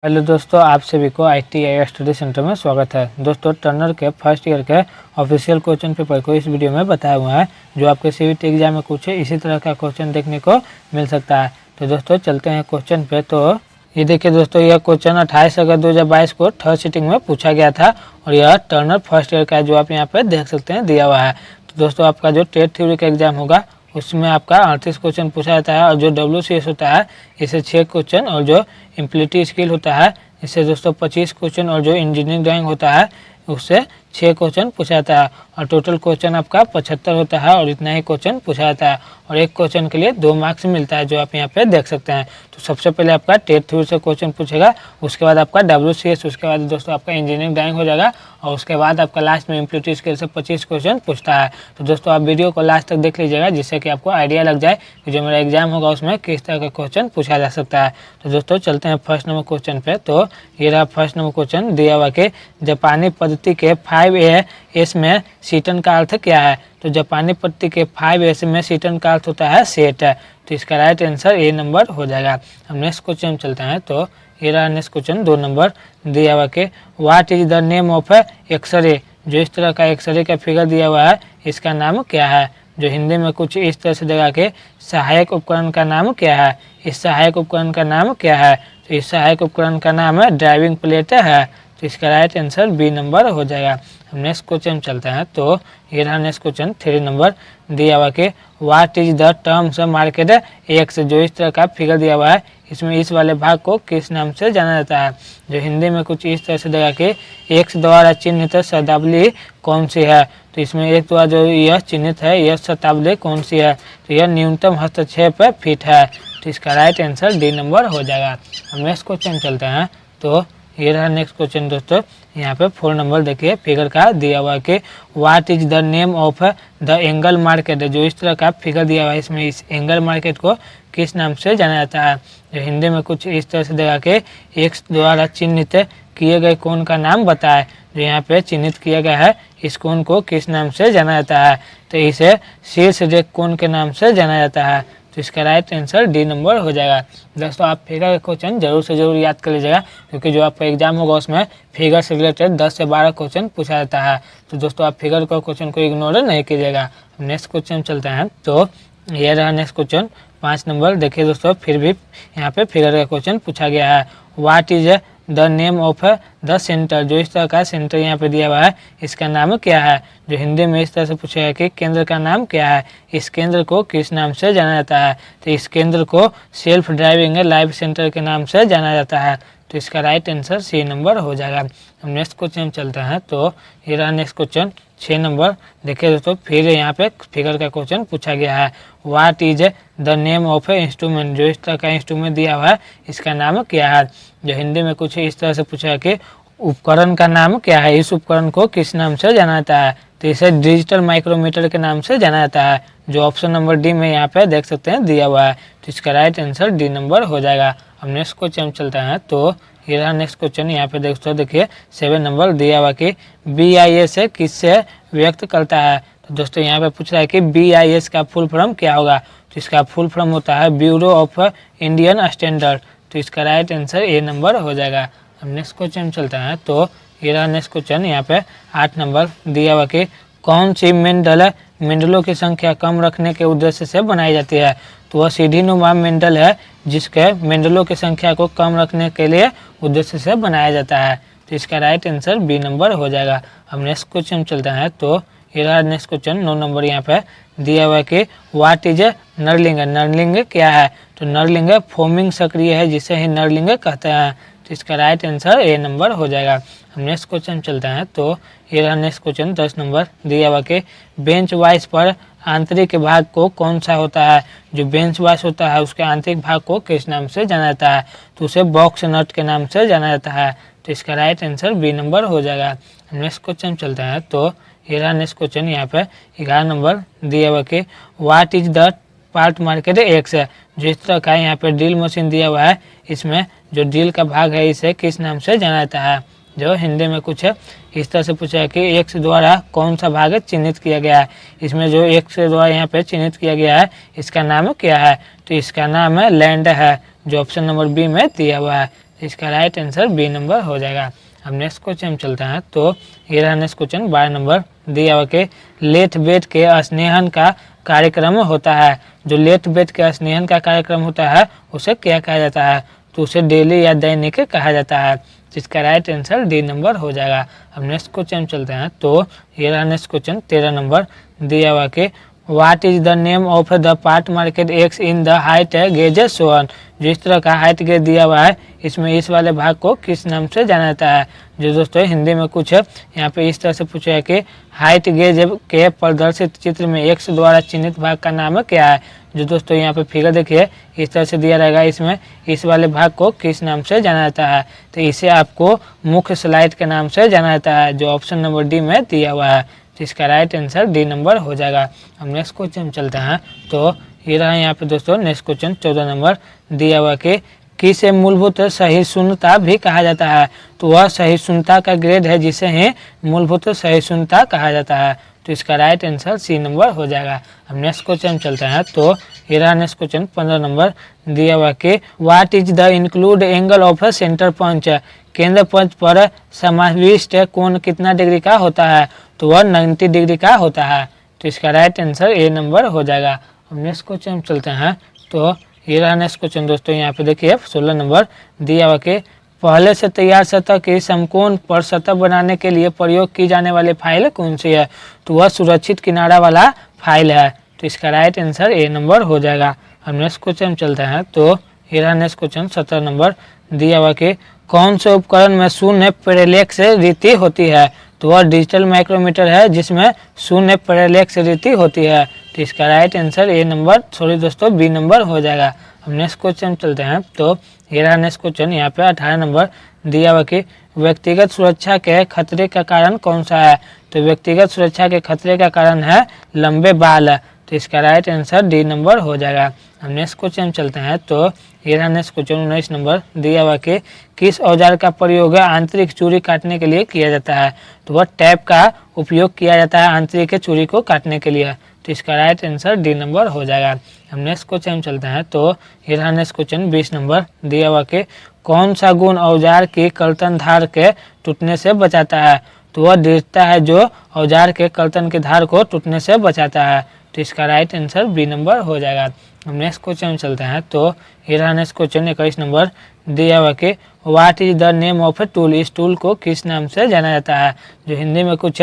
Hello दोस्तों, आप सभी को ITI स्टडी सेंटर में स्वागत है। दोस्तों, टर्नर के फर्स्ट ईयर के ऑफिशियल क्वेश्चन पेपर को इस वीडियो में बताया हुआ है, जो आपके CBT एग्जाम में कुछ इसी तरह का क्वेश्चन देखने को मिल सकता है। तो दोस्तों चलते हैं क्वेश्चन पे। तो ये देखिए दोस्तों, यह क्वेश्चन 28 अगस्त 2022 को थर्ड सिटिंग में पूछा गया था और यह टर्नर फर्स्ट ईयर का है, जो आप यहाँ पे देख सकते हैं दिया हुआ है। तो दोस्तों आपका जो टेट थ्योरी का एग्जाम होगा उसमें आपका 38 क्वेश्चन पूछा जाता है और जो WCS होता है इसे 6 क्वेश्चन और जो एम्प्लीटी स्किल होता है इससे दोस्तों 25 क्वेश्चन और जो इंजीनियरिंग ड्राइंग होता है उससे 6 क्वेश्चन पूछा जाता है और टोटल क्वेश्चन आपका 75 होता है और इतना ही क्वेश्चन पूछा जाता है और एक क्वेश्चन के लिए 2 मार्क्स मिलता है, जो आप यहाँ पे देख सकते हैं। तो सबसे पहले आपका टेट थ्योरी से क्वेश्चन पूछेगा, उसके बाद आपका WCS, उसके बाद दोस्तों आपका इंजीनियरिंग ड्राइंग हो जाएगा और उसके बाद आपका लास्ट में एम्प्लीटी स्किल से 25 क्वेश्चन पूछता है। तो दोस्तों आप वीडियो को लास्ट तक देख लीजिएगा, जिससे कि आपको आइडिया लग जाए कि जो मेरा एग्जाम होगा उसमें किस तरह का क्वेश्चन पूछा जा सकता है। तो दोस्तों चलते हैं फर्स्ट नंबर क्वेश्चन पे। तो ये रहा फर्स्ट नंबर क्वेश्चन दिया हुआ कि जापानी पद्धति के 5S में सीटन का अर्थ क्या है। तो जापानी पद्धति के 5S में सीटन का अर्थ होता है सेट है। तो इसका राइट आंसर ए नंबर हो जाएगा। हम नेक्स्ट क्वेश्चन चलते हैं। तो ये रहा नेक्स्ट क्वेश्चन 2 नंबर दिया हुआ के what is the name of x-ray. जो इस तरह का एक्सरे का फिगर दिया हुआ है इसका नाम क्या है। जो हिंदी में कुछ इस तरह से देगा कि सहायक उपकरण का नाम क्या है। इस सहायक उपकरण का नाम क्या है। तो इस सहायक उपकरण का नाम है ड्राइविंग प्लेट है। तो इसका राइट आंसर बी नंबर हो जाएगा। हम नेक्स्ट क्वेश्चन चलते हैं। तो ये रहा नेक्स्ट क्वेश्चन 3 नंबर दिया हुआ कि what is the terms market x. जो इस तरह का फिगर दिया हुआ है इसमें इस वाले भाग को किस नाम से जाना जाता है। जो हिंदी में कुछ इस तरह से देगा कि एक्स द्वारा चिन्हित शब्दावली कौन सी है। तो इसमें एक द्वारा जो यह चिन्हित है यह शब्दावली कौन सी है। तो यह न्यूनतम हस्तक्षेप फीट है। तो इसका राइट आंसर डी नंबर हो जाएगा। हम नेक्स्ट क्वेश्चन चलते हैं। तो ये रहा नेक्स्ट क्वेश्चन दोस्तों, यहाँ पे 4 नंबर देखिए फिगर का दिया हुआ है कि what is the name of the angle market. जो इस तरह का फिगर दिया हुआ है इसमें इस एंगल मार्केट को किस नाम से जाना जाता है। जो हिंदी में कुछ इस तरह से देगा कि एक्स द्वारा चिन्हित किए गए कोण का नाम बताए। जो यहाँ पे चिन्हित किया गया है इस कोण को किस नाम से जाना जाता है। तो इसे शीर्ष रेख कोण के नाम से जाना जाता है। तो इसका राइट आंसर डी नंबर हो जाएगा। दोस्तों आप फिगर का क्वेश्चन जरूर से जरूर याद कर लीजिएगा, क्योंकि जो आपका एग्जाम होगा उसमें फिगर से रिलेटेड 10 से 12 क्वेश्चन पूछा जाता है। तो दोस्तों आप फिगर का क्वेश्चन को इग्नोर नहीं कीजिएगा। नेक्स्ट क्वेश्चन चलते हैं। तो ये रहा नेक्स्ट क्वेश्चन 5 नंबर देखिए दोस्तों, फिर भी यहाँ पे फिगर का क्वेश्चन पूछा गया है। What is the name of the centre. जो इस तरह का सेंटर यहाँ पे दिया हुआ है इसका नाम क्या है। जो हिंदी में इस तरह से पूछा है कि केंद्र का नाम क्या है। इस केंद्र को किस नाम से जाना जाता है। तो इस केंद्र को सेल्फ ड्राइविंग लाइव सेंटर के नाम से जाना जाता है। तो इसका राइट आंसर सी नंबर हो जाएगा। हम नेक्स्ट क्वेश्चन चलते हैं। तो ये रहा नेक्स्ट क्वेश्चन 6 नंबर देखिए दोस्तों, फिर यहाँ पे फिगर का क्वेश्चन पूछा गया है। What is the name of A instrument. जो इस तरह का इंस्ट्रूमेंट दिया हुआ है इसका नाम क्या है। जो हिंदी में कुछ इस तरह से पूछा है कि उपकरण का नाम क्या है। इस उपकरण को किस नाम से जाना जाता है। तो इसे डिजिटल माइक्रोमीटर के नाम से जाना जाता है। जो ऑप्शन नंबर डी में यहाँ पे देख सकते हैं दिया हुआ है। तो इसका राइट आंसर डी नंबर हो जाएगा। हम नेक्स्ट क्वेश्चन चलते हैं। तो ये रहा नेक्स्ट क्वेश्चन यहाँ पे दोस्तों देखिए 7 नंबर दिया हुआ कि BIS किससे व्यक्त करता है। तो दोस्तों यहाँ पे पूछ रहा है कि BIS का फुल फॉर्म क्या होगा। तो इसका फुल फॉर्म होता है ब्यूरो ऑफ इंडियन स्टैंडर्ड। तो इसका राइट आंसर ए नंबर हो जाएगा। हम नेक्स्ट क्वेश्चन चलते हैं। तो ये रहा नेक्स्ट क्वेश्चन यहाँ पे 8 नंबर दिया हुआ कि कौन सी मेंडलों की संख्या कम रखने के उद्देश्य से बनाई जाती है। तो वह सीढ़ीनुमा मेंडल है जिसके मेंडलों की संख्या को कम रखने के लिए उद्देश्य से बनाया जाता है। तो इसका राइट आंसर बी नंबर हो जाएगा। हम नेक्स्ट क्वेश्चन चलते हैं। तो ये रहा नेक्स्ट क्वेश्चन 9 नंबर यहाँ पे दिया हुआ है कि व्हाट इज नरलिंग। नरलिंग क्या है। तो नरलिंग फोमिंग सक्रिय है जिसे ही नरलिंग कहते हैं। तो इसका राइट आंसर ए नंबर हो जाएगा। हम नेक्स्ट क्वेश्चन चलते हैं। तो ये रहा नेक्स्ट क्वेश्चन 10 नंबर दिया हुआ कि बेंच वाइस पर आंतरिक भाग को कौन सा होता है। जो बेंच वाइस होता है उसके आंतरिक भाग को किस नाम से जाना जाता है। तो उसे बॉक्स नट के नाम से जाना जाता है। तो इसका राइट आंसर बी नंबर हो जाएगा। हम नेक्स्ट क्वेश्चन चलते हैं। तो ये रहा नेक्स्ट क्वेश्चन यहाँ पे 11 नंबर दिया हुआ कि what is the part marked x है। जो इस तरह का यहाँ पे ड्रिल मशीन दिया हुआ है इसमें जो ड्रिल का भाग है इसे किस नाम से जाना जाता है। जो हिंदी में कुछ है इस तरह से पूछा है कि एक्स द्वारा कौन सा भाग चिन्हित किया गया है। इसमें जो एक्स द्वारा यहाँ पे चिन्हित किया गया है इसका नाम क्या है। तो इसका नाम है लैंड है, जो ऑप्शन नंबर बी में दिया हुआ है। तो इसका राइट आंसर बी नंबर हो जाएगा। अब नेक्स्ट क्वेश्चन हम चलते हैं। तो ये रहा नेक्स्ट क्वेश्चन 12 नंबर दिया हुआ के लेट वेट के स्नेहन का कार्यक्रम होता है। जो लेट वेट के स्नेहन का कार्यक्रम होता है उसे क्या कहा जाता है? तो उसे डेली या दैनिक कहा जाता है। जिसका राइट आंसर डी नंबर हो जाएगा। अब नेक्स्ट क्वेश्चन चलते हैं। तो ये रहा नेक्स्ट क्वेश्चन 13 नंबर दिया हुआ के what is the name of the part marked X in the height gauge shown. जो इस तरह का हाइट गेज दिया हुआ है इसमें इस वाले भाग को किस नाम से जाना जाता है? जो दोस्तों हिंदी में कुछ यहाँ पे इस तरह से पूछा है कि हाइट गेज के प्रदर्शित चित्र में एक्स द्वारा चिन्हित भाग का नाम क्या है? जो दोस्तों यहाँ पे फिगर देखिए इस तरह से दिया रहेगा, इसमें इस वाले भाग को किस नाम से जाना जाता है? तो इसे आपको मुख्य स्लाइड के नाम से जाना जाता है, जो ऑप्शन नंबर डी में दिया हुआ है। तो इसका राइट आंसर डी नंबर हो जाएगा। हम नेक्स्ट क्वेश्चन चलते हैं। तो ये रहा यहाँ पे दोस्तों नेक्स्ट क्वेश्चन 14 नंबर दिया हुआ कि किसे मूलभूत सहिष्णुता भी कहा जाता है? तो वह सहिष्णुता का ग्रेड है जिसे ही मूलभूत सहिष्णुता कहा जाता है। तो इसका राइट आंसर सी नंबर हो जाएगा। हम नेक्स्ट क्वेश्चन चलते हैं। तो ये रहा नेक्स्ट क्वेश्चन 15 नंबर दिया हुआ कि what is the include angle of centre punch. केंद्र पंच पर समाविष्ट कोण कितना डिग्री का होता है? तो वह 90 डिग्री का होता है। तो इसका राइट आंसर ए नंबर हो जाएगा। अब नेक्स्ट क्वेश्चन चलते हैं। तो ये रहा नेक्स्ट क्वेश्चन दोस्तों यहाँ पे देखिए 16 नंबर दिया हुआ कि पहले से तैयार सतह के समकोण पर सतह बनाने के लिए प्रयोग की जाने वाली फाइल कौन सी है? तो वह सुरक्षित किनारा वाला फाइल है। तो इसका राइट आंसर ए नंबर हो जाएगा। अब नेक्स्ट क्वेश्चन चलते हैं। तो ये रहा नेक्स्ट क्वेश्चन 17 नंबर दिया हुआ कि कौन से उपकरण में शून्य पैरेलैक्स रीति होती है? तो वह डिजिटल माइक्रोमीटर है जिसमें शून्य पैरेलैक्स रीति होती है। तो इसका राइट आंसर ए नंबर दोस्तों बी नंबर हो जाएगा। हम नेक्स्ट क्वेश्चन चलते हैं। तो ये रहा नेक्स्ट क्वेश्चन यहाँ पे 18 नंबर दिया हुआ कि व्यक्तिगत सुरक्षा के खतरे का कारण कौन सा है? तो व्यक्तिगत सुरक्षा के खतरे का कारण है लंबे बाल। तो इसका राइट आंसर डी नंबर हो जाएगा। हम नेक्स्ट क्वेश्चन चलते हैं। तो ये रहा नेक्स्ट क्वेश्चन 19 नंबर दिया हुआ कि किस औजार का प्रयोग आंतरिक चूड़ी काटने के लिए किया जाता है? तो वह टैप का उपयोग किया जाता है आंतरिक चूड़ी को काटने के लिए। तो इसका राइट आंसर डी नंबर हो जाएगा। हम नेक्स्ट क्वेश्चन चलते हैं। तो ये रहा नेक्स्ट क्वेश्चन 20 नंबर दिया हुआ कि कौन सा गुण औजार की कर्तन धार के टूटने से बचाता है? तो वह दृढ़ता है जो औजार के कर्तन के धार को टूटने से बचाता है। तो इसका राइट आंसर बी नंबर हो जाएगा। हम नेक्स्ट क्वेश्चन चलते हैं। तो ये रहा नेक्स्ट क्वेश्चन 21 नंबर दिया हुआ कि what is the name of a tool. इस टूल को किस नाम से जाना जाता है? जो हिंदी में कुछ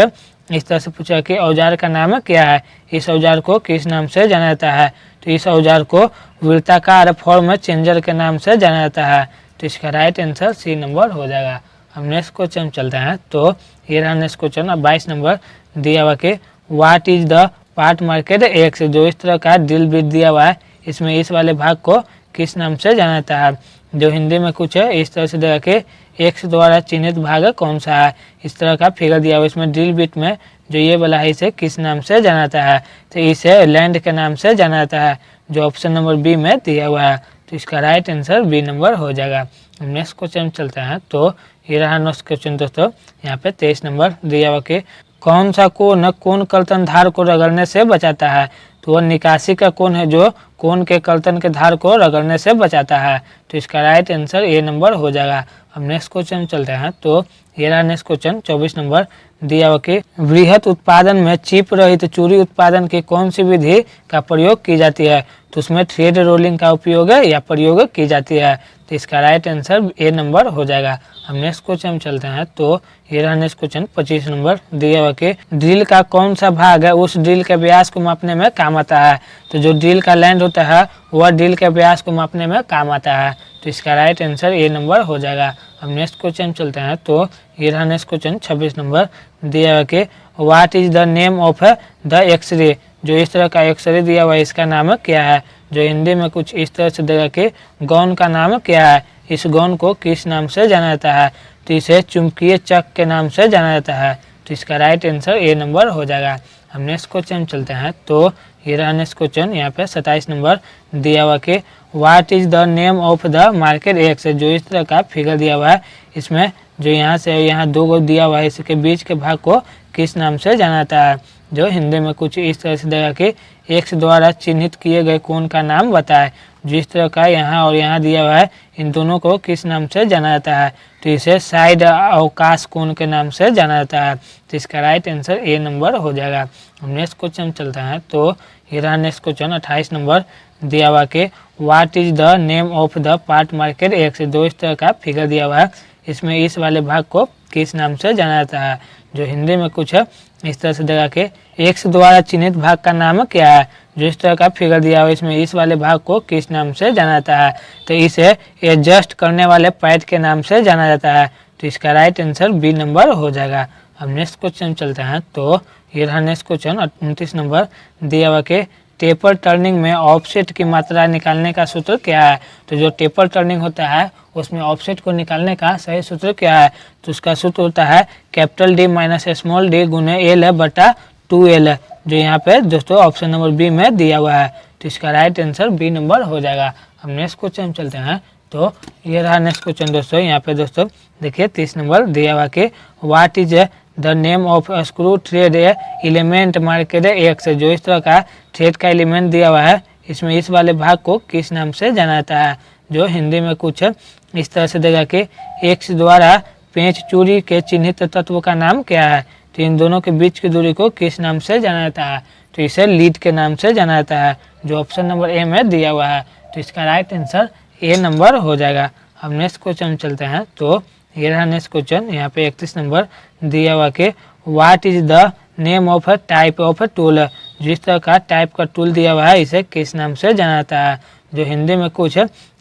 इस तरह से पूछा कि औजार का नाम क्या है, इस औजार को किस नाम से जाना जाता है? तो इस औजार को वृत्ताकार फॉर्म चेंजर के नाम से जाना जाता है। तो इसका राइट आंसर सी नंबर हो जाएगा। हम नेक्स्ट क्वेश्चन चलते हैं। तो ये रहा नेक्स्ट क्वेश्चन 22 नंबर दिया हुआ कि what is the part marked x. जो इस तरह का ड्रिल बिट दिया हुआ है इसमें इस वाले भाग को किस नाम से जाना जाता है? जो हिंदी में कुछ है इस तरह से दिया कि एक्स द्वारा चिन्हित भाग कौन सा है? इस तरह का फिगर दिया हुआ इसमें ड्रिल बिट में जो ये वाला है इसे किस नाम से जाना जाता है? तो इसे लैंड के नाम से जाना जाता है, जो ऑप्शन नंबर बी में दिया हुआ है। तो इसका राइट आंसर बी नंबर हो जाएगा। हम नेक्स्ट क्वेश्चन चलते हैं। तो ये रहा नेक्स्ट क्वेश्चन दोस्तों यहाँ पे 23 नंबर दिया हुआ कि कौन सा कोण कोण कर्तन धार को रगड़ने से बचाता है? तो वह निकासी का कोण है जो कोण के कर्तन के धार को रगड़ने से बचाता है। तो इसका राइट आंसर ए नंबर हो जाएगा। हम नेक्स्ट क्वेश्चन चलते हैं। तो ये रहा नेक्स्ट क्वेश्चन 24 नंबर दिया हुआ कि वृहत उत्पादन में चिप रहित चूड़ी उत्पादन की कौन सी विधि का प्रयोग की जाती है? तो उसमें थ्रेड रोलिंग का उपयोग या प्रयोग की जाती है। तो इसका राइट आंसर ए नंबर हो जाएगा। हम नेक्स्ट क्वेश्चन चलते हैं। तो ये रहा नेक्स्ट क्वेश्चन 25 नंबर दिया हुआ कि ड्रिल का कौन सा भाग है उस ड्रिल के व्यास को मापने में काम आता है? तो जो ड्रिल का लैंड होता है वह ड्रिल के व्यास को मापने में काम आता है। तो इसका राइट आंसर ए नंबर हो जाएगा। हम नेक्स्ट क्वेश्चन चलते हैं। तो ये रहा नेक्स्ट क्वेश्चन 26 नंबर दिया हुआ कि what is the name of the x-ray. जो इस तरह का एक्सरे दिया हुआ है इसका नाम क्या है? जो हिंदी में कुछ इस तरह से देगा कि गौन का नाम क्या है? इस गौन को किस नाम से जाना जाता है? तो इसे चुंबकीय चक के नाम से जाना जाता है। तो इसका राइट आंसर ए नंबर हो जाएगा। हम नेक्स्ट क्वेश्चन चलते हैं। तो ये रहा नेक्स्ट क्वेश्चन यहाँ पे 27 नंबर दिया हुआ कि what is the name of the market x. जो इस तरह का फिगर दिया हुआ है इसमें जो यहाँ से यहाँ दो गो दिया हुआ है इसके बीच के भाग को किस नाम से जाना जाता है? जो हिंदी में कुछ इस तरह से देगा कि एक्स द्वारा चिन्हित किए गए कोण का नाम बताए। जिस तरह का यहाँ और यहाँ दिया हुआ है, इन दोनों को किस नाम से जाना जाता है? तो इसे साइड अवकाश कोण के नाम से जाना जाता है। तो इसका राइट आंसर ए नंबर हो जाएगा। हम नेक्स्ट क्वेश्चन चलते हैं। तो ये रहा नेक्स्ट क्वेश्चन 28 नंबर दिया हुआ के what is the name of the part marked x. दो इस तरह का फिगर दिया हुआ है, इसमें इस वाले भाग को किस नाम से जाना जाता है? जो हिंदी में कुछ है इस तरह से देगा कि एक्स द्वारा चिन्हित भाग का नाम क्या है? जो इस तरह का फिगर दिया हुआ है, इसमें इस वाले भाग को किस नाम से जाना जाता है? तो इसे एडजस्ट करने वाले पैड के नाम से जाना जाता है। तो इसका राइट आंसर बी नंबर हो जाएगा। अब नेक्स्ट क्वेश्चन चलते हैं। तो ये रहा नेक्स्ट क्वेश्चन 29 नंबर दिया हुआ के टेपर टर्निंग में ऑफसेट की मात्रा निकालने का सूत्र क्या है? तो जो टेपर टर्निंग होता है उसमें ऑफसेट को निकालने का सही सूत्र क्या है? तो उसका सूत्र होता है capital D minus small D गुने एल बटा 2l, जो यहाँ पे दोस्तों ऑप्शन नंबर बी में दिया हुआ है। तो इसका राइट आंसर बी नंबर हो जाएगा। हम नेक्स्ट क्वेश्चन चलते हैं। तो ये रहा नेक्स्ट क्वेश्चन दोस्तों। यहाँ पे दोस्तों देखिए 30 नंबर दिया हुआ कि what is the name of screw thread element market x. जो इस तरह का थ्रेड का एलिमेंट दिया हुआ है, इसमें इस वाले भाग को किस नाम से जाना जाता है? जो हिंदी में कुछ इस तरह से देगा कि एक्स द्वारा पेंच चूड़ी के चिन्हित तत्व का नाम क्या है? तो इन दोनों के बीच की दूरी को किस नाम से जाना जाता है? तो इसे लीड के नाम से जाना जाता है, जो ऑप्शन नंबर ए में दिया हुआ है। तो इसका राइट आंसर ए नंबर हो जाएगा। अब नेक्स्ट क्वेश्चन चलते हैं। तो ये रहा नेक्स्ट क्वेश्चन। यहाँ पे 31 नंबर दिया हुआ कि what is the name of a type of a tool. जिस तरह का टाइप का टूल दिया हुआ है, इसे किस नाम से जाना जाता है? जो हिंदी में कुछ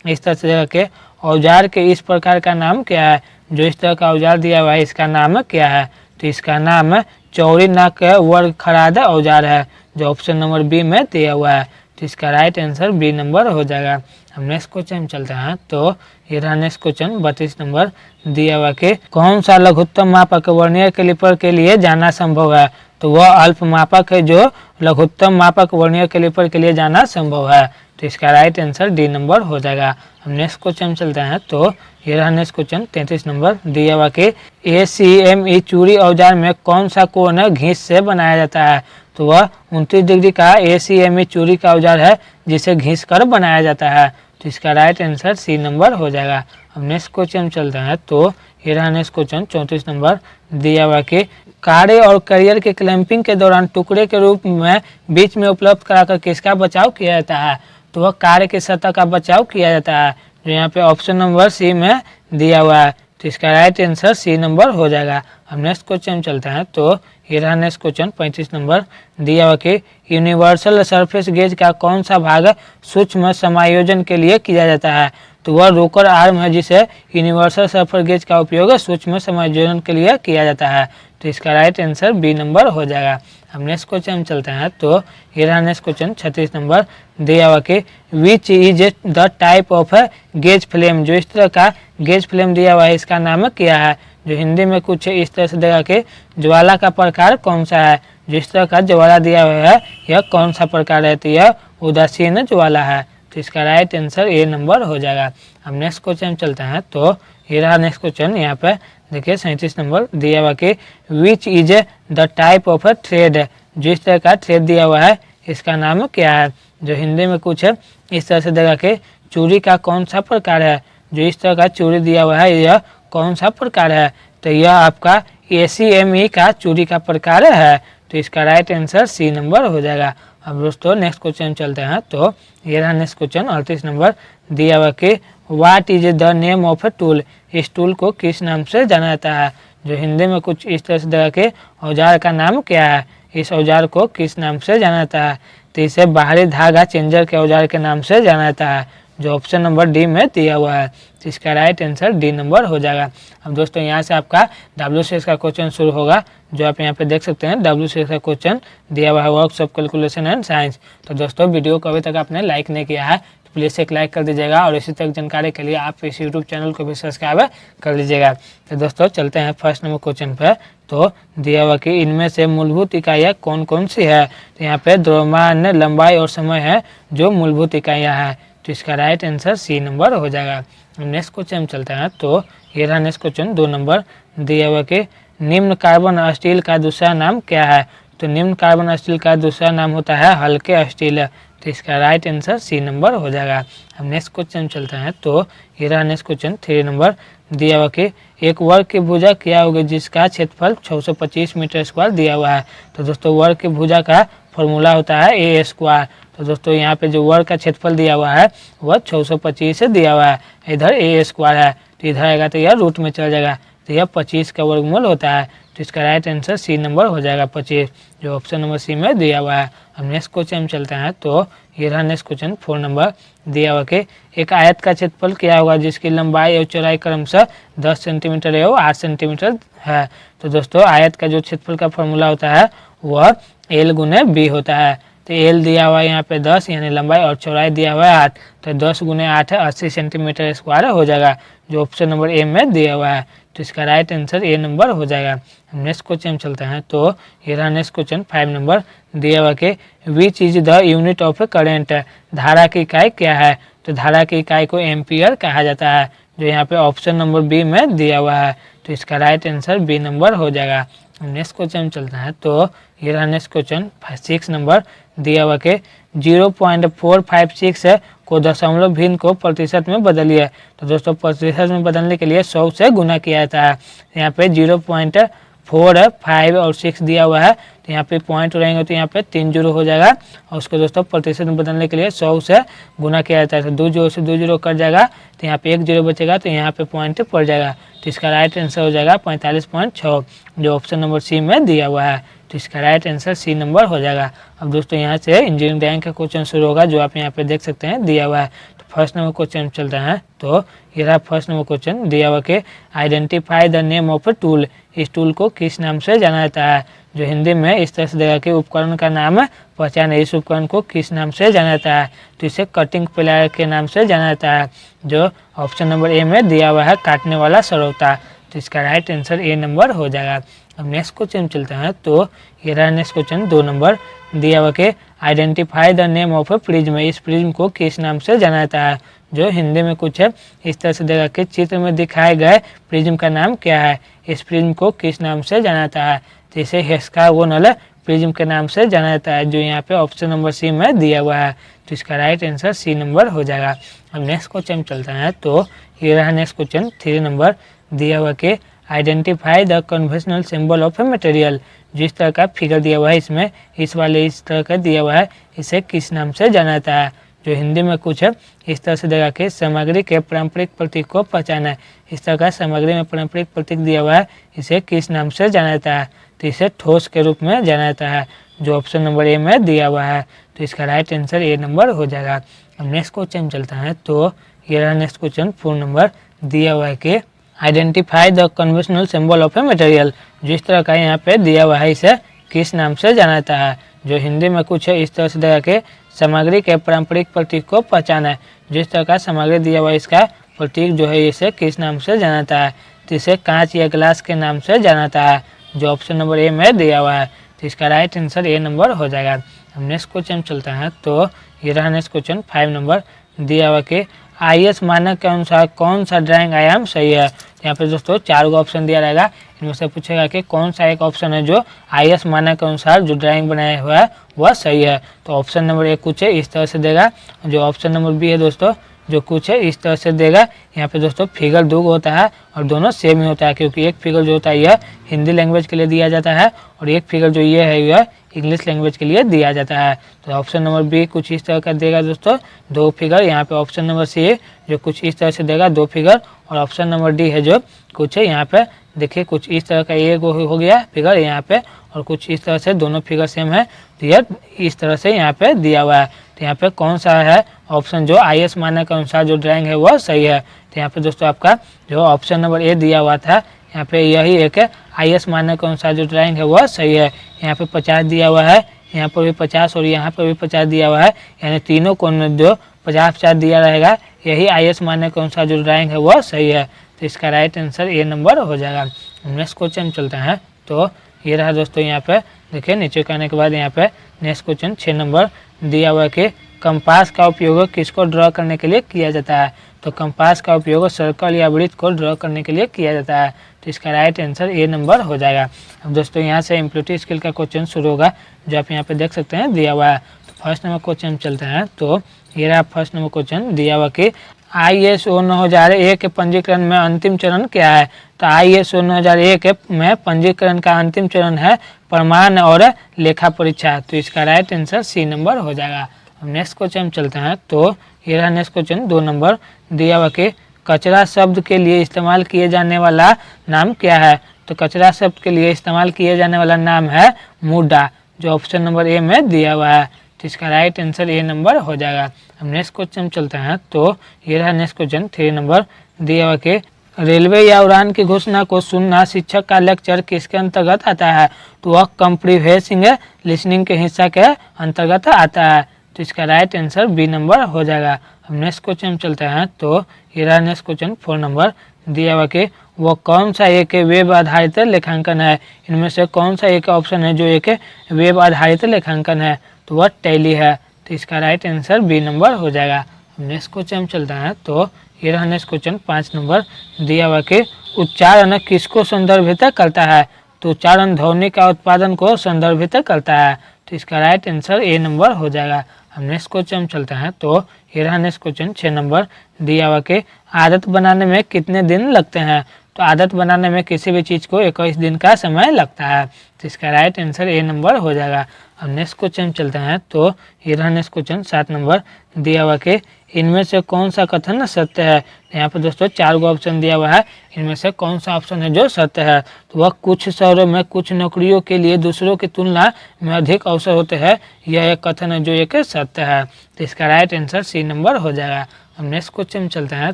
इस तरह से के औजार के इस प्रकार का नाम क्या है? जो इस तरह का औजार दिया हुआ है, इसका नाम क्या है? तो इसका नाम चौड़ी नाक वर्ग खराद औजार है, जो ऑप्शन नंबर बी में दिया हुआ है। तो इसका राइट आंसर बी नंबर हो जाएगा। हम नेक्स्ट क्वेश्चन चलते हैं। तो ये रहा नेक्स्ट क्वेश्चन 32 नंबर दिया हुआ कि कौन सा लघुत्तम मापक वर्नियर कैलिपर के लिए जाना संभव है? तो वह अल्प मापक है जो लघुत्तम मापक वर्नियर कैलिपर के लिए जाना संभव है। तो इसका राइट आंसर डी नंबर हो जाएगा। हम नेक्स्ट क्वेश्चन चलते हैं। तो ये रहा नेक्स्ट क्वेश्चन 33 नंबर दिया हुआ कि ACME चूड़ी औजार में कौन सा कोण घींच से बनाया जाता है? तो वह 29 डिग्री का ACME चूड़ी का औजार है, जिसे घींच कर बनाया जाता है। तो इसका राइट आंसर सी नंबर हो जाएगा। अब नेक्स्ट क्वेश्चन चलते हैं। तो ये रहा नेक्स्ट क्वेश्चन 34 नंबर दिया हुआ कि कार्य और करियर के क्लैंपिंग के दौरान टुकड़े के रूप में बीच में उपलब्ध कराकर किसका बचाव किया जाता है? तो वह कार्य की सतह का बचाव किया जाता है, जो यहाँ पे ऑप्शन नंबर सी में दिया हुआ है। तो इसका राइट आंसर सी नंबर हो जाएगा। हम नेक्स्ट क्वेश्चन चलते हैं। तो ये रहा नेक्स्ट क्वेश्चन 35 नंबर दिया हुआ कि यूनिवर्सल सरफेस गेज का कौन सा भाग सूक्ष्म समायोजन के लिए किया जाता है? तो वह रोकर आर्म है, जिसे यूनिवर्सल सरफेस गेज का उपयोग सूक्ष्म समायोजन के लिए किया जाता है। तो इसका राइट आंसर बी नंबर हो जाएगा। हम नेक्स्ट क्वेश्चन चलते हैं। तो ये रहा नेक्स्ट क्वेश्चन 36 नंबर दिया हुआ कि which is the type of gauge flame. जो इस तरह का गेज फ्लेम दिया हुआ है, इसका नाम क्या है? जो हिंदी में कुछ इस तरह से देगा कि ज्वाला का प्रकार कौन सा है? जिस तरह का ज्वाला दिया हुआ है, यह कौन सा प्रकार है? तो यह उदासीन ज्वाला है। तो इसका राइट आंसर ए नंबर हो जाएगा। हम नेक्स्ट क्वेश्चन चलते हैं। तो ये रहा नेक्स्ट क्वेश्चन। यहाँ पे देखिए 37 नंबर दिया हुआ कि which is the type of a thread. जिस तरह का थ्रेड दिया हुआ है, इसका नाम क्या है? जो हिंदी में कुछ इस तरह से देगा कि चूड़ी का कौन सा प्रकार है? जो इस तरह का चूड़ी दिया हुआ है, यह कौन सा प्रकार है? तो यह आपका ACME का चूड़ी का प्रकार है। तो इसका राइट आंसर सी नंबर हो जाएगा। अब दोस्तों नेक्स्ट क्वेश्चन चलते हैं। तो ये रहा नेक्स्ट क्वेश्चन 38 नंबर दिया हुआ कि what is the name of a tool. इस टूल को किस नाम से जाना जाता है? जो हिंदी में कुछ इस तरह से देगा कि औजार का नाम क्या है? इस औजार को किस नाम से जाना जाता है? तो इसे बाहरी धागा चेंजर के औजार के नाम से जाना जाता है, जो ऑप्शन नंबर डी में दिया हुआ है। तो इसका राइट आंसर डी नंबर हो जाएगा। अब दोस्तों यहाँ से आपका WCS का क्वेश्चन शुरू होगा, जो आप यहाँ पे देख सकते हैं। WCS का क्वेश्चन दिया हुआ है works of calculation and science. तो दोस्तों वीडियो को अभी तक आपने लाइक नहीं किया है तो प्लीज़ एक लाइक कर दीजिएगा, और इसी तरह जानकारी के लिए आप इस यूट्यूब चैनल को भी सब्सक्राइब कर लीजिएगा। तो दोस्तों चलते हैं फर्स्ट नंबर क्वेश्चन पर। तो दिया हुआ कि इनमें से मूलभूत इकाइयाँ कौन कौन सी है? तो यहाँ पे द्रव्यमान, लंबाई और समय है जो मूलभूत इकाइयाँ हैं। तो इसका राइट आंसर सी नंबर हो जाएगा। नेक्स्ट क्वेश्चन चलते हैं। तो ये रहा नेक्स्ट क्वेश्चन 2 नंबर दिया हुआ कि निम्न कार्बन स्टील का दूसरा नाम क्या है? तो निम्न कार्बन स्टील का दूसरा नाम होता है हल्के स्टील। तो इसका राइट आंसर सी नंबर हो जाएगा। अब नेक्स्ट क्वेश्चन चलते हैं। तो ये रहा नेक्स्ट क्वेश्चन 3 नंबर दिया हुआ कि एक वर्ग की भुजा क्या होगी जिसका क्षेत्रफल 625 मीटर स्क्वायर दिया हुआ है। तो दोस्तों वर्ग की भुजा का फॉर्मूला होता है ए स्क्वायर। तो दोस्तों यहाँ पे जो वर्ग का क्षेत्रफल दिया हुआ है वह 625 से दिया हुआ है, इधर ए स्क्वायर है तो इधर आएगा तो यह रूट में चला जाएगा, तो यह 25 का वर्गमूल होता है। तो इसका राइट आंसर सी नंबर हो जाएगा 25, जो ऑप्शन नंबर सी में दिया हुआ है। अब नेक्स्ट क्वेश्चन चलते हैं। तो ये रहा नेक्स्ट क्वेश्चन 4 नंबर दिया हुआ कि एक आयत का क्षेत्रफल क्या होगा जिसकी लंबाई और चौड़ाई क्रमशः 10 सेंटीमीटर एवं 8 सेंटीमीटर है। तो दोस्तों आयत का जो क्षेत्रफल का फॉर्मूला होता है वह एल गुने बी होता है। तो एल दिया हुआ है यहाँ पे 10 यानी लंबाई, और चौड़ाई दिया हुआ है 8, तो 10 गुने 8 है 80 सेंटीमीटर स्क्वायर हो जाएगा, जो ऑप्शन नंबर ए में दिया हुआ है। तो इसका राइट आंसर ए नंबर हो जाएगा। नेक्स्ट क्वेश्चन चलते हैं। तो ये रहा नेक्स्ट क्वेश्चन 5 नंबर दिया हुआ कि which is the unit of current, धारा की इकाई क्या है। तो धारा की इकाई को एम्पियर कहा जाता है, जो यहाँ पे ऑप्शन नंबर बी में दिया हुआ है। तो इसका राइट आंसर बी नंबर हो जाएगा। नेक्स्ट क्वेश्चन चलता है। तो ये रहा नेक्स्ट क्वेश्चन 6 नंबर दिया हुआ कि 0.456 को दशमलव भिन्न को प्रतिशत में बदलिए। तो दोस्तों प्रतिशत में बदलने के लिए 100 से गुना किया जाता है। यहाँ पे 0.4, 5 और 6 दिया हुआ है, तो यहाँ पे पॉइंट रहेंगे तो यहाँ पे 3 जीरो हो जाएगा, और उसको दोस्तों प्रतिशत में बदलने के लिए 100 से गुना किया जाता है। तो 2 जीरो से 2 जीरो कट जाएगा, तो यहाँ पे 1 जीरो बचेगा, तो यहाँ पे पॉइंट पड़ जाएगा। तो इसका राइट आंसर हो जाएगा 45.6, जो ऑप्शन नंबर सी में दिया हुआ है। तो इसका राइट आंसर सी नंबर हो जाएगा। अब दोस्तों यहाँ से इंजीनियरिंग रैंक का क्वेश्चन शुरू होगा, जो आप यहाँ पे देख सकते हैं दिया हुआ है। तो फर्स्ट नंबर क्वेश्चन चलता है। तो ये रहा फर्स्ट नंबर क्वेश्चन दिया हुआ कि identify the name of a tool, इस टूल को किस नाम से जाना जाता है। जो हिंदी में इस तरह से देगा कि उपकरण का नाम पहचान, इस उपकरण को किस नाम से जाना जाता है। तो इसे कटिंग प्लायर के नाम से जाना जाता है, जो ऑप्शन नंबर ए में दिया हुआ है, काटने वाला सरौता। तो इसका राइट आंसर ए नंबर हो जाएगा। अब नेक्स्ट क्वेश्चन चलते हैं। तो ये रहा नेक्स्ट क्वेश्चन 2 नंबर दिया हुआ कि identify the name of A prism, इस प्रिज्म को किस नाम से जाना जाता है। जो हिंदी में कुछ है इस तरह से देगा कि चित्र में दिखाए गए प्रिज्म का नाम क्या है, इस प्रिज्म को किस नाम से जाना जाता है। तो इसे हेक्सागोनल प्रिज्म के नाम से जाना जाता है, जो यहाँ पे ऑप्शन नंबर सी में दिया हुआ है। तो इसका राइट आंसर सी नंबर हो जाएगा। अब नेक्स्ट क्वेश्चन चलता है। तो ये रहा नेक्स्ट क्वेश्चन 3 नंबर दिया हुआ कि identify the conventional symbol of a material, जिस तरह का फिगर दिया हुआ है इसमें, इस तरह का दिया हुआ है, इसे किस नाम से जाना जाता है। जो हिंदी में कुछ है इस तरह से देगा कि सामग्री के पारंपरिक प्रतीक को पहचाना है। इस तरह का सामग्री में पारंपरिक प्रतीक दिया हुआ है, इसे किस नाम से जाना जाता है। तो इसे ठोस के रूप में जाना जाता है, जो ऑप्शन नंबर ए में दिया हुआ है। तो इसका राइट आंसर ए नंबर हो जाएगा। अब नेक्स्ट क्वेश्चन चलता है। तो ये रहा नेक्स्ट क्वेश्चन 4 नंबर दिया हुआ है कि identify the conventional symbol of a material, जिस तरह का यहाँ पे दिया हुआ है, इसे किस नाम से जाना जाता है। जो हिंदी में कुछ है इस तरह से देगा कि सामग्री के पारंपरिक प्रतीक को पहचाना है। जिस तरह का सामग्री दिया हुआ है, इसका प्रतीक जो है इसे किस नाम से जाना जाता है। तो इसे कांच या ग्लास के नाम से जाना जाता है, जो ऑप्शन नंबर ए में दिया हुआ है। तो इसका राइट आंसर ए नंबर हो जाएगा। अब नेक्स्ट क्वेश्चन चलता है। तो ये रहा नेक्स्ट क्वेश्चन 5 नंबर दिया हुआ कि IS मानक के अनुसार कौन सा ड्राइंग आयाम सही है। यहाँ पे दोस्तों 4 ऑप्शन दिया रहेगा, इनमें से पूछेगा कि कौन सा एक ऑप्शन है जो IS मानक के अनुसार जो ड्राइंग बनाया हुआ है वह सही है। तो ऑप्शन नंबर ए कुछ है इस तरह से देगा, जो ऑप्शन नंबर बी है दोस्तों जो कुछ है इस तरह से देगा। यहाँ पे दोस्तों फिगर 2 होता है और दोनों सेम ही होता है, क्योंकि एक फिगर जो होता है यह हिंदी लैंग्वेज के लिए दिया जाता है, और एक फिगर जो ये है यह इंग्लिश लैंग्वेज के लिए दिया जाता है। तो ऑप्शन नंबर बी कुछ इस तरह का देगा दोस्तों, 2 फिगर। यहाँ पे ऑप्शन नंबर सी जो कुछ इस तरह से देगा 2 फिगर, और ऑप्शन नंबर डी है जो कुछ है यहाँ पे देखिए कुछ इस तरह का एक हो गया फिगर यहाँ पे, और कुछ इस तरह से दोनों फिगर सेम है। तो यह इस तरह से यहाँ पे दिया हुआ है। तो यहाँ पे कौन सा है ऑप्शन जो IS मानक के अनुसार जो ड्राइंग है वह सही है। तो यहाँ पे दोस्तों आपका जो ऑप्शन नंबर ए दिया हुआ था, यहाँ पे यही एक है IS मानक के अनुसार जो ड्राइंग है वह सही है। यहाँ पे 50 दिया हुआ है, यहाँ पर भी 50 और यहाँ पर भी 50 दिया हुआ है, यानी तीनों को जो 50-50 दिया रहेगा, यही IS मानक के अनुसार जो ड्राइंग है वह सही है। तो इसका राइट आंसर ए नंबर हो जाएगा। नेक्स्ट क्वेश्चन चलता है। तो ये रहा दोस्तों, यहाँ पे देखिए नीचे करने के बाद यहाँ पे नेक्स्ट क्वेश्चन 6 नंबर दिया हुआ है कि कंपास का उपयोग किसको ड्रॉ करने के लिए किया जाता है। तो कंपास का उपयोग सर्कल या वृत्त को ड्रॉ करने के लिए किया जाता है। तो इसका राइट आंसर ए नंबर हो जाएगा। अब दोस्तों यहाँ से इम्प्लीटी स्केल का क्वेश्चन शुरू होगा, जो आप यहाँ पे देख सकते हैं दिया हुआ है। तो फर्स्ट नंबर क्वेश्चन चलते हैं। तो ये रहा फर्स्ट नंबर क्वेश्चन दिया हुआ कि ISO 9001 के पंजीकरण में अंतिम चरण क्या है। तो ISO 9001 में पंजीकरण का अंतिम चरण है प्रमाण और लेखा परीक्षा। तो इसका राइट आंसर सी नंबर हो जाएगा। अब नेक्स्ट क्वेश्चन चलते हैं। तो ये रहा नेक्स्ट क्वेश्चन 2 नंबर दिया हुआ कि कचरा शब्द के लिए इस्तेमाल किए जाने वाला नाम क्या है। तो कचरा शब्द के लिए इस्तेमाल किए जाने वाला नाम है मुड्डा, जो ऑप्शन नंबर ए में दिया हुआ है। तो इसका राइट आंसर ए नंबर हो जाएगा। अब नेक्स्ट क्वेश्चन चलते हैं। तो ये रहा नेक्स्ट क्वेश्चन 3 नंबर दिया हुआ कि रेलवे या उड़ान की घोषणा को सुनना शिक्षक का लेक्चर किसके अंतर्गत आता है। तो वह कंप्रीहेंसिंग लिसनिंग के हिस्सा के अंतर्गत आता है। तो इसका राइट आंसर बी नंबर हो जाएगा। अब नेक्स्ट क्वेश्चन चलते हैं। तो ये रहा नेक्स्ट क्वेश्चन 4 नंबर दिया हुआ कि वो कौन सा एक वेब आधारित लेखांकन है। इनमें से कौन सा एक ऑप्शन है जो एक वेब आधारित लेखांकन है। तो वह टैली है। तो इसका राइट आंसर बी नंबर हो जाएगा। अब नेक्स्ट क्वेश्चन चलता है। तो ये रहा नेक्स्ट क्वेश्चन 5 नंबर दिया हुआ कि उच्चारण किसको संदर्भित करता है। तो उच्चारण ध्वनि का उत्पादन को संदर्भित करता है। तो इसका राइट आंसर ए नंबर हो जाएगा। अब नेक्स्ट क्वेश्चन चलते हैं। तो ये रहा नेक्स्ट क्वेश्चन 6 नंबर दिया हुआ कि आदत बनाने में कितने दिन लगते हैं। तो आदत बनाने में किसी भी चीज़ को 21 दिन का समय लगता है। तो इसका राइट आंसर ए नंबर हो जाएगा। अब नेक्स्ट क्वेश्चन चलते हैं। तो ये रहा नेक्स्ट क्वेश्चन 7 नंबर दिया हुआ कि इनमें से कौन सा कथन सत्य है। यहाँ पर दोस्तों 4 गो ऑप्शन दिया हुआ है, इनमें से कौन सा ऑप्शन है जो सत्य है। तो वह कुछ शहरों में कुछ नौकरियों के लिए दूसरों की तुलना में अधिक अवसर होते हैं, यह एक कथन है जो एक सत्य है। तो इसका राइट आंसर सी नंबर हो जाएगा। अब नेक्स्ट क्वेश्चन चलते हैं।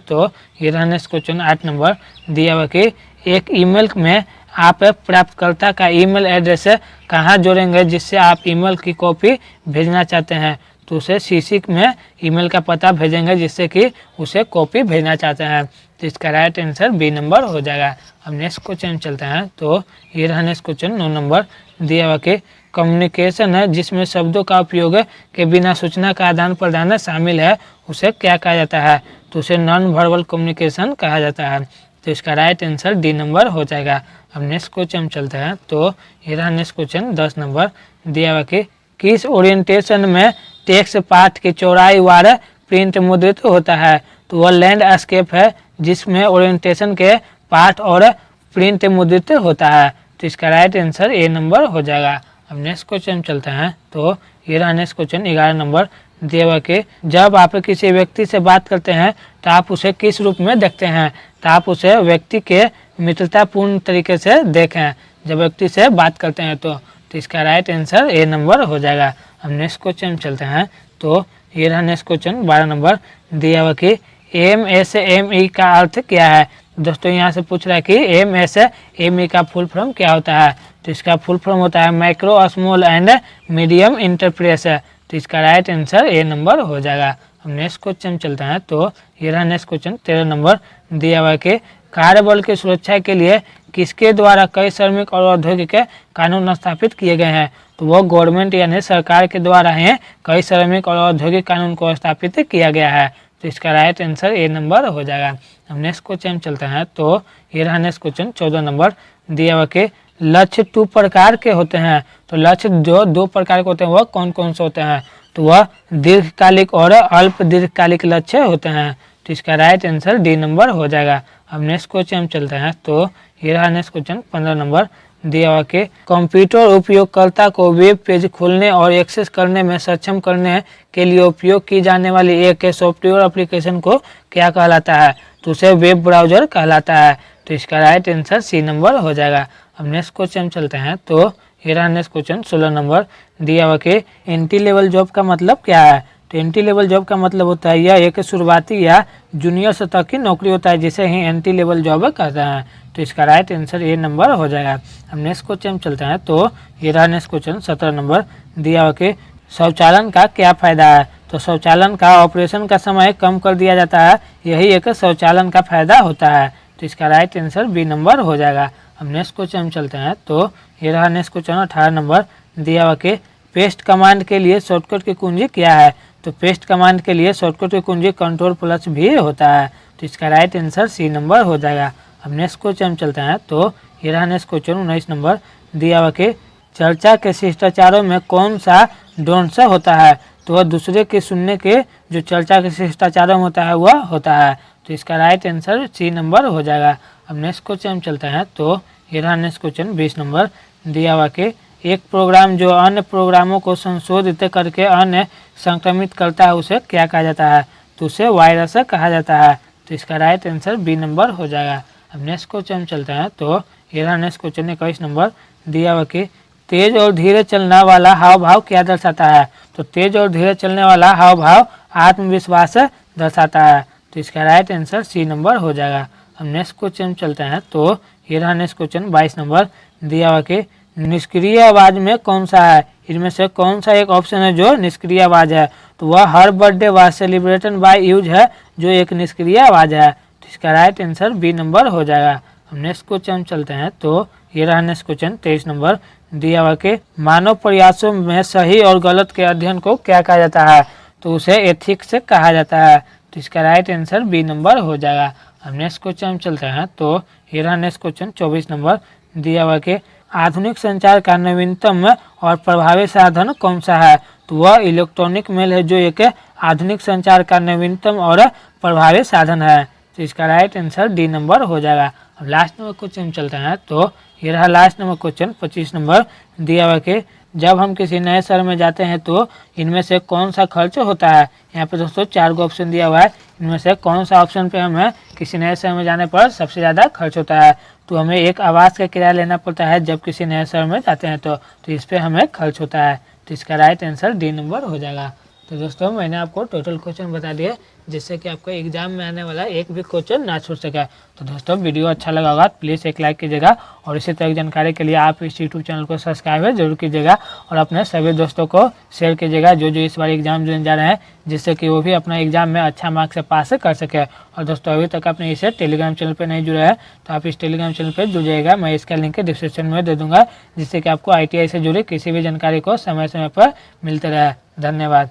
तो ये रहा नेक्स्ट क्वेश्चन 8 नंबर दिया हुआ कि एक ईमेल में आप प्राप्तकर्ता का ईमेल एड्रेस कहाँ जोड़ेंगे जिससे आप ईमेल की कॉपी भेजना चाहते हैं। तो उसे सीसी में ईमेल का पता भेजेंगे जिससे कि उसे कॉपी भेजना चाहते हैं। तो इसका राइट आंसर बी नंबर हो जाएगा। अब नेक्स्ट क्वेश्चन चलते हैं। तो ये रहा नेक्स्ट क्वेश्चन 9 नंबर दिया हुआ कि कम्युनिकेशन है जिसमें शब्दों का उपयोग के बिना सूचना का आदान प्रदान शामिल है, उसे क्या कहा जाता है। तो उसे नॉन वर्बल कम्युनिकेशन कहा जाता है। तो इसका राइट आंसर डी नंबर हो जाएगा। अब नेक्स्ट क्वेश्चन चलते हैं। तो ये रहा नेक्स्ट क्वेश्चन 10 नंबर दिया हुआ कि किस ओरिएंटेशन में टेक्स्ट पाठ की चौड़ाई वार प्रिंट मुद्रित होता है। तो वह लैंडस्केप है जिसमें ओरिएंटेशन के पाठ और प्रिंट मुद्रित होता है। तो इसका राइट आंसर ए नंबर हो जाएगा। अब नेक्स्ट क्वेश्चन चलते हैं। तो ये रहा नेक्स्ट क्वेश्चन 11 नंबर दिया हुआ कि जब आप किसी व्यक्ति से बात करते हैं तो आप उसे किस रूप में देखते हैं। तो आप उसे व्यक्ति के मित्रतापूर्ण तरीके से देखें जब व्यक्ति से बात करते हैं। तो इसका राइट आंसर ए नंबर हो जाएगा। अब नेक्स्ट क्वेश्चन चलते हैं। तो ये रहा नेक्स्ट क्वेश्चन 12 नंबर दिया हुआ कि MSME का अर्थ क्या है। दोस्तों यहाँ से पूछ रहा है कि MSME का फुल फॉर्म क्या होता है। तो इसका फुल फॉर्म होता है micro small and medium enterprise. तो इसका राइट आंसर ए नंबर हो जाएगा। अब नेक्स्ट क्वेश्चन चलते हैं। तो ये रहा नेक्स्ट क्वेश्चन 13 नंबर दिया हुआ कि कार्यबल की सुरक्षा के लिए किसके द्वारा कई श्रमिक और औद्योगिक कानून स्थापित किए गए हैं। तो वो गवर्नमेंट यानी सरकार के द्वारा ही कई श्रमिक और औद्योगिक कानून को स्थापित किया गया है। तो इसका राइट आंसर ए नंबर हो जाएगा। अब नेक्स्ट क्वेश्चन चलते हैं। तो ये रहा नेक्स्ट क्वेश्चन 14 नंबर दिया हुआ कि लक्ष्य 2 प्रकार के होते हैं। तो लक्ष्य जो 2 प्रकार के होते हैं वह कौन कौन से होते हैं। तो वह दीर्घकालिक और अल्प दीर्घकालिक लक्ष्य होते हैं। तो इसका राइट आंसर डी नंबर हो जाएगा। अब नेक्स्ट क्वेश्चन चलते हैं। तो ये रहा नेक्स्ट क्वेश्चन 15 नंबर दिया हुआ कि कंप्यूटर उपयोगकर्ता को वेब पेज खोलने और एक्सेस करने में सक्षम करने के लिए उपयोग की जाने वाली एक सॉफ्टवेयर एप्लीकेशन को क्या कहलाता है। तो उसे वेब ब्राउजर कहलाता है। तो इसका राइट आंसर सी नंबर हो जाएगा। अब नेक्स्ट क्वेश्चन चलते हैं। तो ये रहा नेक्स्ट क्वेश्चन 16 नंबर दिया हुआ कि एंट्री लेवल जॉब का मतलब क्या है। तो एंट्री लेवल जॉब का मतलब होता है यह एक शुरुआती या जूनियर सतह की नौकरी होता है जिसे ही एंट्री लेवल जॉब कहते हैं। तो इसका राइट आंसर ए नंबर हो जाएगा। अब नेक्स्ट क्वेश्चन चलते हैं। तो ये रहा नेक्स्ट क्वेश्चन 17 नंबर दिया हुआ कि शौचालन का क्या फायदा है। तो शौचालन का ऑपरेशन का समय कम कर दिया जाता है, यही एक शौचालन का फायदा होता है। तो इसका राइट आंसर बी नंबर हो जाएगा। अब नेक्स्ट क्वेश्चन चलते हैं। तो ये रहा नेक्स्ट क्वेश्चन 18 नंबर दिया हुआ कि पेस्ट कमांड के लिए शॉर्टकट की कुंजी क्या है। तो पेस्ट कमांड के लिए शॉर्टकट की कुंजी Ctrl+ भी होता है। तो इसका राइट आंसर सी नंबर हो जाएगा। अब नेक्स्ट क्वेश्चन हम चलते हैं। तो ये रहा नेक्स्ट क्वेश्चन 19 नंबर दिया हुआ कि चर्चा के शिष्टाचारों में कौन सा डोंट होता है। तो वह दूसरे के सुनने के जो चर्चा के शिष्टाचारों में होता है वह होता है। तो इसका राइट आंसर सी नंबर हो जाएगा। अब नेक्स्ट क्वेश्चन हम चलते हैं। तो ये रहा नेक्स्ट क्वेश्चन 20 नंबर दिया हुआ कि एक प्रोग्राम जो अन्य प्रोग्रामों को संशोधित करके अन्य संक्रमित करता है उसे क्या कहा जाता है। तो उसे वायरस कहा जाता है। तो इसका राइट आंसर बी नंबर हो जाएगा। अब नेक्स्ट क्वेश्चन हम चलते हैं। तो ये रहा नेक्स्ट क्वेश्चन 21 नंबर दिया हुआ कि तेज और धीरे चलने वाला हाव भाव क्या दर्शाता है। तो तेज और धीरे चलने वाला हाव भाव आत्मविश्वास दर्शाता है। तो इसका राइट आंसर सी नंबर हो जाएगा। अब नेक्स्ट क्वेश्चन चलते हैं। तो ये रहा नेक्स्ट क्वेश्चन 22 नंबर दिया हुआ कि निष्क्रिय आवाज में कौन सा है। इनमें से कौन सा एक ऑप्शन है जो निष्क्रिय आवाज है। तो वह हर birthday was celebrated by use है जो एक निष्क्रिय आवाज है। तो इसका राइट आंसर बी नंबर हो जाएगा। अब नेक्स्ट क्वेश्चन हम चलते हैं। तो ये रहा नेक्स्ट क्वेश्चन 23 नंबर दिया हुआ कि मानव प्रयासों में सही और गलत के अध्ययन को क्या कहा जाता है। तो उसे एथिक्स कहा जाता है। तो इसका राइट आंसर बी नंबर हो जाएगा। अब नेक्स्ट क्वेश्चन हम चलते हैं। तो ये रहा नेक्स्ट क्वेश्चन 24 नंबर दिया हुआ कि आधुनिक संचार का नवीनतम और प्रभावी साधन कौन सा है। तो वह इलेक्ट्रॉनिक मेल है जो एक आधुनिक संचार का नवीनतम और प्रभावी साधन है। तो इसका राइट आंसर डी नंबर हो जाएगा। अब लास्ट नंबर क्वेश्चन चलते हैं। तो ये रहा लास्ट नंबर क्वेश्चन 25 नंबर दिया हुआ कि जब हम किसी नए शहर में जाते हैं तो इनमें से कौन सा खर्च होता है। यहाँ पे दोस्तों 4 गो ऑप्शन दिया हुआ है। इनमें से कौन सा ऑप्शन पे हमें किसी नए शहर में जाने पर सबसे ज़्यादा खर्च होता है। तो हमें एक आवास का किराया लेना पड़ता है जब किसी नए शहर में जाते हैं तो इस पर हमें खर्च होता है। तो इसका राइट आंसर डी नंबर हो जाएगा। तो दोस्तों मैंने आपको टोटल क्वेश्चन बता दिए जिससे कि आपको एग्जाम में आने वाला एक भी क्वेश्चन ना छूट सके। तो दोस्तों वीडियो अच्छा लगा होगा प्लीज़ एक लाइक कीजिएगा और इसी तरह की जानकारी के लिए आप इस यूट्यूब चैनल को सब्सक्राइब जरूर कीजिएगा और अपने सभी दोस्तों को शेयर कीजिएगा जो इस बार एग्जाम देने जा रहे हैं जिससे कि वो भी अपना एग्जाम में अच्छा मार्क्स से पास कर सके। और दोस्तों अभी तक आपने इसे टेलीग्राम चैनल पर नहीं जुड़ा है तो आप इस टेलीग्राम चैनल पर जुड़ जाइएगा। मैं इसका लिंक डिस्क्रिप्शन में दे दूँगा जिससे कि आपको ITI से जुड़ी किसी भी जानकारी को समय समय पर मिलते रहे। धन्यवाद।